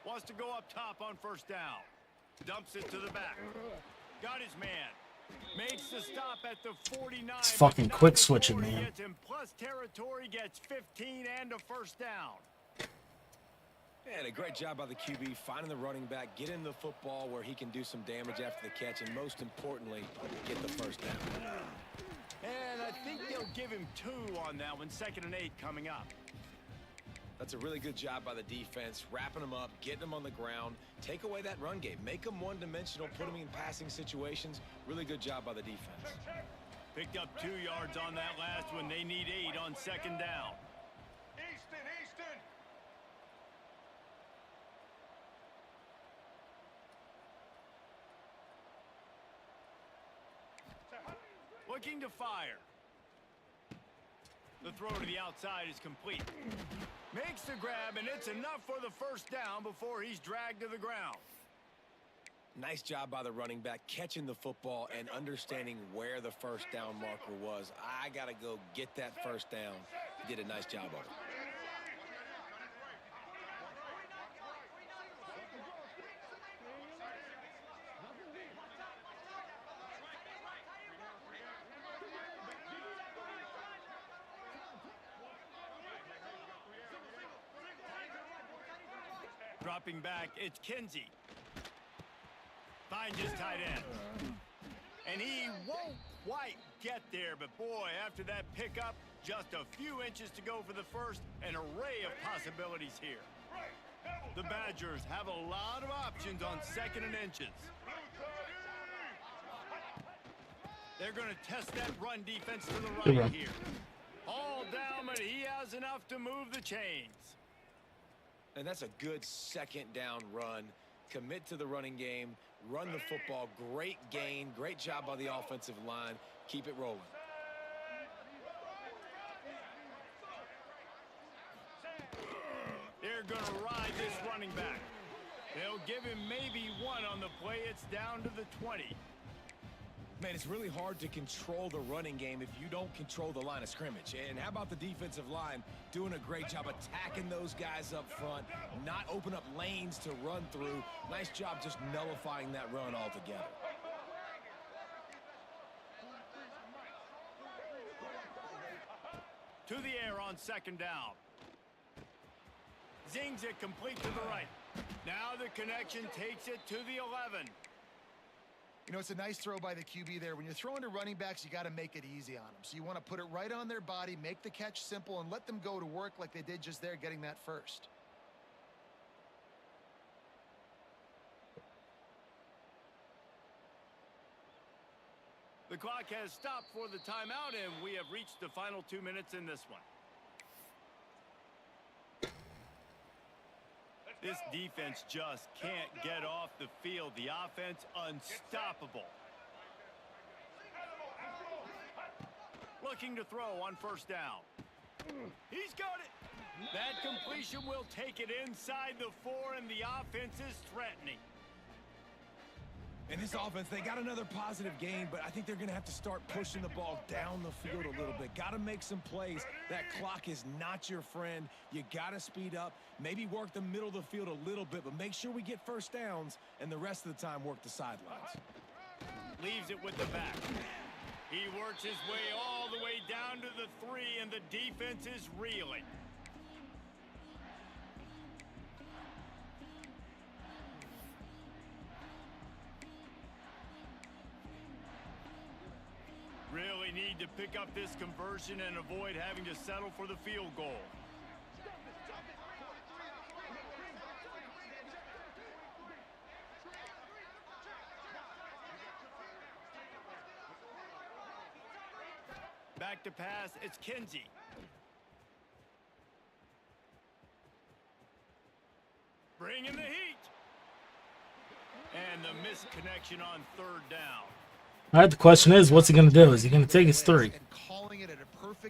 Speaker 2: Wants to go up top on first down. Dumps it to the back. Got his man. Makes the stop at the 49.
Speaker 1: It's fucking quick switching, man.
Speaker 2: Gets in plus territory, gets 15 and a first down.
Speaker 4: And a great job by the QB finding the running back, getting the football where he can do some damage after the catch, and most importantly, get the first down.
Speaker 2: And I think they'll give him 2 on that one. 2nd and 8 coming up.
Speaker 4: That's a really good job by the defense, wrapping them up, getting them on the ground, take away that run game, make them one-dimensional, put them in passing situations. Really good job by the defense.
Speaker 2: Picked up 2 yards on that last one. They need 8 on 2nd down.
Speaker 5: Easton.
Speaker 2: Looking to fire. The throw to the outside is complete. Makes the grab, and it's enough for the first down before he's dragged to the ground.
Speaker 4: Nice job by the running back, catching the football and understanding where the first down marker was. I got to go get that first down. He did a nice job of it.
Speaker 2: Dropping back, it's Kinsey. Finds his tight end. And he won't quite get there, but boy, after that pickup, just a few inches to go for the first. An array of possibilities here. The Badgers have a lot of options on 2nd and inches. They're going to test that run defense to the right here. All down, but he has enough to move the chains.
Speaker 4: And that's a good 2nd down run. Commit to the running game, run the football. Great gain, great job by the offensive line. Keep it rolling.
Speaker 2: They're going to ride this running back. They'll give him maybe 1 on the play. It's down to the 20.
Speaker 4: Man, it's really hard to control the running game if you don't control the line of scrimmage. And how about the defensive line doing a great job attacking those guys up front, not open up lanes to run through. Nice job just nullifying that run altogether.
Speaker 2: To the air on 2nd down. Zings it complete to the right. Now the connection takes it to the 11.
Speaker 3: You know, it's a nice throw by the QB there. When you're throwing to running backs, you got to make it easy on them. So you want to put it right on their body, make the catch simple, and let them go to work like they did just there, getting that first.
Speaker 2: The clock has stopped for the timeout, and we have reached the final 2 minutes in this one. This defense just can't get off the field. The offense unstoppable. Looking to throw on 1st down. He's got it. That completion will take it inside the 4, and the offense is threatening.
Speaker 4: In this offense, they got another positive gain, but I think they're going to have to start pushing the ball down the field a little bit. Got to make some plays. That clock is not your friend. You got to speed up, maybe work the middle of the field a little bit, but make sure we get first downs, and the rest of the time work the sidelines.
Speaker 2: Leaves it with the back. He works his way all the way down to the 3, and the defense is reeling. Really need to pick up this conversion and avoid having to settle for the field goal. Back to pass, it's Kinsey. Bringing the heat. And the missed connection on third down.
Speaker 1: All right, the question is, what's he going to do? Is he going to take his 3?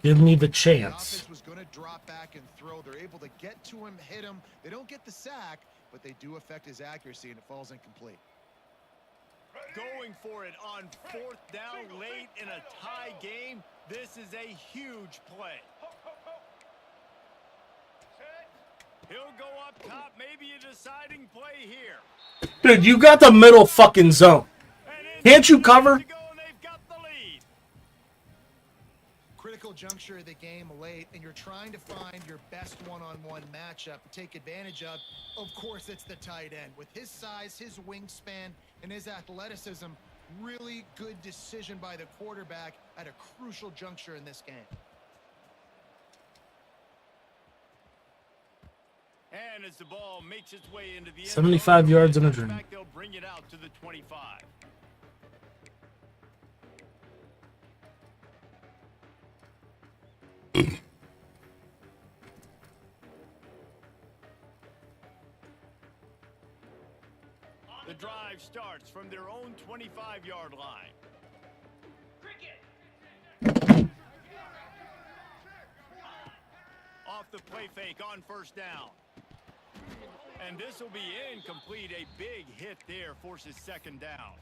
Speaker 1: Give me the chance.
Speaker 3: Was going to drop back and throw. They're able to get to him, hit him. They don't get the sack, but they do affect his accuracy, and it falls incomplete.
Speaker 2: Going for it on fourth down late in a tie game. This is a huge play. He'll go up top, maybe a deciding play here.
Speaker 1: Dude, you got the middle fucking zone. Can't you cover?
Speaker 3: Critical juncture of the game late, and you're trying to find your best one-on-one matchup to take advantage of. Of course, it's the tight end. With his size, his wingspan, and his athleticism, really good decision by the quarterback at a crucial juncture in this game.
Speaker 2: And as the ball makes its way into the
Speaker 1: 75 yards in a dream.
Speaker 2: They'll bring it out to the 25. The drive starts from their own 25-yard line. Off the play fake on first down. And this will be incomplete. A big hit there forces second down.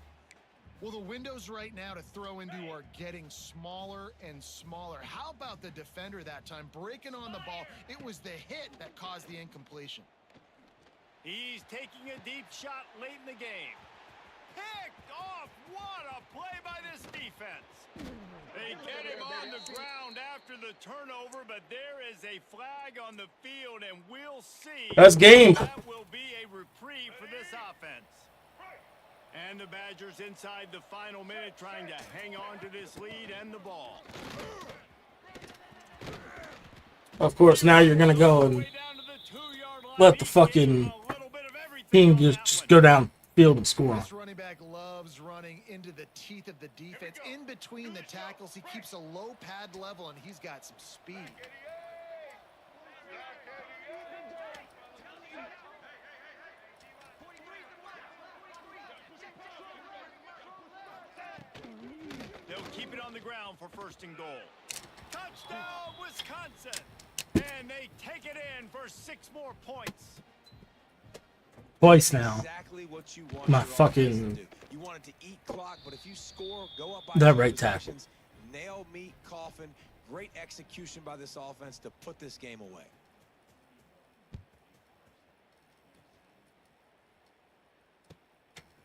Speaker 3: Well, the windows right now to throw into are getting smaller and smaller. How about the defender that time breaking on the ball? It was the hit that caused the incompletion.
Speaker 2: He's taking a deep shot late in the game. Picked off. What a play by this defense. They get him on the ground after the turnover, but there is a flag on the field, and we'll see.
Speaker 1: That's game.
Speaker 2: That will be a reprieve for this offense. And the Badgers inside the final minute trying to hang on to this lead and the ball.
Speaker 1: Of course, now you're going to go and let the fucking team just go downfield and score.
Speaker 3: This running back loves running into the teeth of the defense. In between the tackles, he keeps a low pad level, and he's got some speed.
Speaker 2: They'll keep it on the ground for first and goal. Touchdown, Wisconsin! And they take it in for 6 more points.
Speaker 1: Twice now.
Speaker 4: Exactly what you want
Speaker 1: My
Speaker 4: your
Speaker 1: fucking-
Speaker 4: offense to do. You want it to eat clock, but if you score, go up by
Speaker 1: That
Speaker 4: 2
Speaker 1: right tackle.
Speaker 4: possessions, nail meat coffin. Great execution by this offense to put this game away.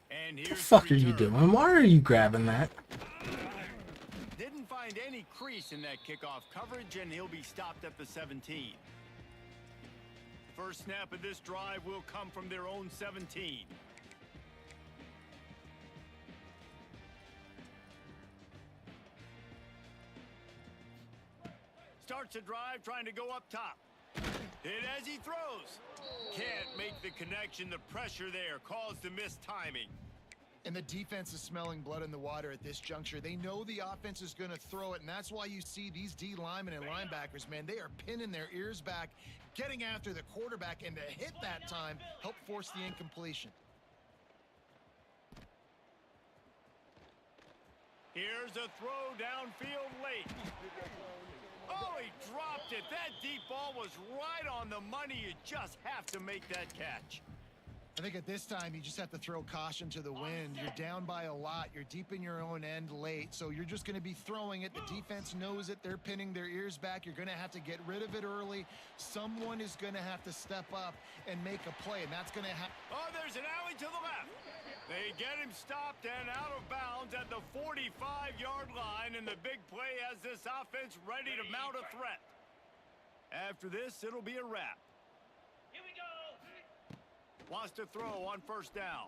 Speaker 2: And
Speaker 1: What
Speaker 2: here's
Speaker 1: the fuck
Speaker 2: the
Speaker 1: are you
Speaker 2: return.
Speaker 1: doing? Why are you grabbing that?
Speaker 2: Didn't find any crease in that kickoff coverage, and he'll be stopped at the 17. First snap of this drive will come from their own 17. Starts a drive trying to go up top. Hit as he throws. Can't make the connection. The pressure there caused the missed timing.
Speaker 3: And the defense is smelling blood in the water at this juncture. They know the offense is going to throw it, and that's why you see these D linemen and linebackers, man, they are pinning their ears back, getting after the quarterback, and to hit that time help force the incompletion.
Speaker 2: Here's a throw downfield late. Oh, he dropped it. That deep ball was right on the money. You just have to make that catch.
Speaker 3: I think at this time, you just have to throw caution to the wind. You're down by a lot. You're deep in your own end late, so you're just going to be throwing it. The defense knows it. They're pinning their ears back. You're going to have to get rid of it early. Someone is going to have to step up and make a play, and that's going to happen.
Speaker 2: Oh, there's an alley to the left. They get him stopped and out of bounds at the 45-yard line, and the big play has this offense ready to mount a threat. After this, it'll be a wrap. Here we go. Wants to throw on first down.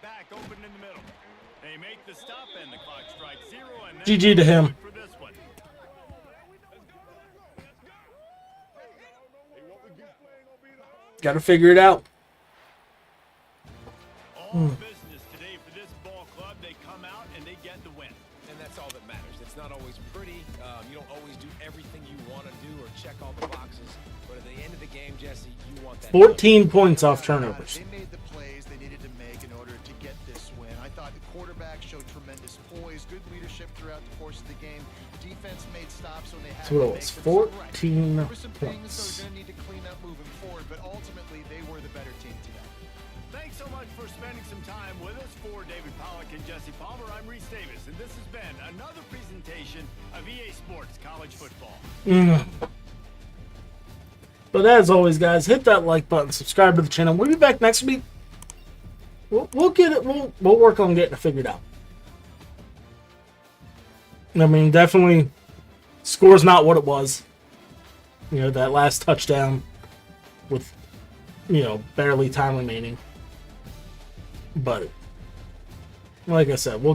Speaker 2: Back open in the middle. They make the stop, and the clock strikes 0. And
Speaker 1: GG to him.
Speaker 2: For this one.
Speaker 1: Got to figure it out.
Speaker 2: All business today for this ball club. They come out and they get the win.
Speaker 4: And that's all that matters. It's not always pretty. You don't always do everything you want to do or check all the boxes. But at the end of the game, Jesse, you want that.
Speaker 1: 14 points off turnovers.
Speaker 3: They made the plays they needed to make in order to get this win. I thought the quarterback showed tremendous poise, good leadership throughout the course of the game. Defense made stops when they had
Speaker 1: So
Speaker 3: to
Speaker 1: it
Speaker 3: make
Speaker 1: was
Speaker 3: them.
Speaker 1: 14
Speaker 3: There were some things
Speaker 1: points.
Speaker 3: they're going to need to clean up moving forward, but ultimately they were the better team today.
Speaker 2: Thanks so much for spending some time with us. For David Pollack and Jesse Palmer, I'm Reese Davis, and this has been another presentation of EA Sports College Football.
Speaker 1: But as always, guys, hit that like button, subscribe to the channel. We'll be back next week. We'll get it. We'll work on getting it figured out. I mean, definitely, score's not what it was. You know, that last touchdown with, you know, barely time remaining. But, like I said, we'll get